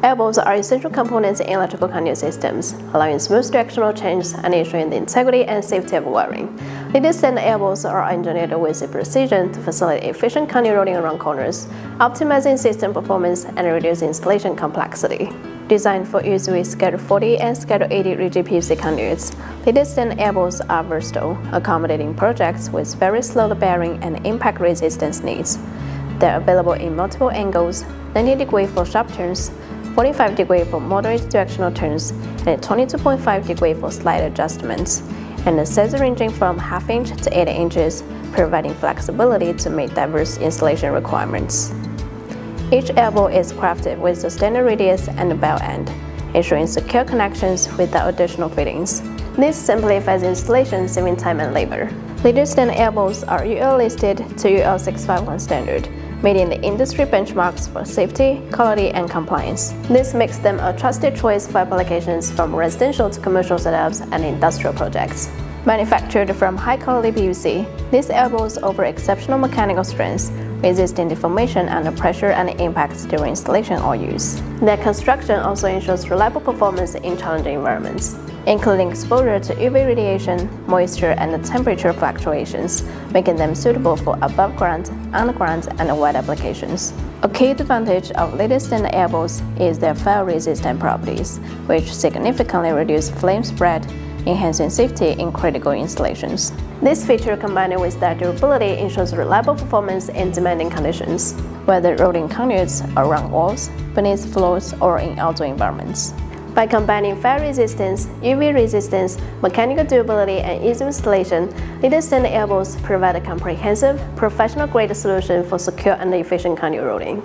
Elbows are essential components in electrical conduit systems, allowing smooth directional change and ensuring the integrity and safety of wiring. Leaded stand elbows are engineered with precision to facilitate efficient conduit routing around corners, optimizing system performance and reducing installation complexity. Designed for use with Schedule 40 and Schedule 80 rigid PVC conduits, leaded stand elbows are versatile, accommodating projects with various load bearing and impact resistance needs. They're available in multiple angles, 90 degrees for sharp turns, 45 degrees for moderate directional turns, and 22.5 degrees for slight adjustments, and the size ranging from ½ inch to 8 inches, providing flexibility to meet diverse installation requirements. Each elbow is crafted with the standard radius and the bell end, ensuring secure connections without additional fittings. This simplifies installation, saving time and labor. Leaded stand elbows are UL-Listed to UL-651 standard, meeting the industry benchmarks for safety, quality, and compliance. This makes them a trusted choice for applications from residential to commercial setups and industrial projects. Manufactured from high-quality PVC, these elbows offer exceptional mechanical strength, resisting deformation under pressure and impacts during installation or use. Their construction also ensures reliable performance in challenging environments, including exposure to UV radiation, moisture, and temperature fluctuations, making them suitable for above-ground, underground, and wet applications. A key advantage of leaded stand elbows is their fire-resistant properties, which significantly reduce flame spread, enhancing safety in critical installations. This feature, combined with their durability, ensures reliable performance in demanding conditions, whether routing conduits around walls, beneath floors, or in outdoor environments. By combining fire resistance, UV resistance, mechanical durability, and ease of installation, leaded stand elbows provide a comprehensive, professional-grade solution for secure and efficient conduit routing.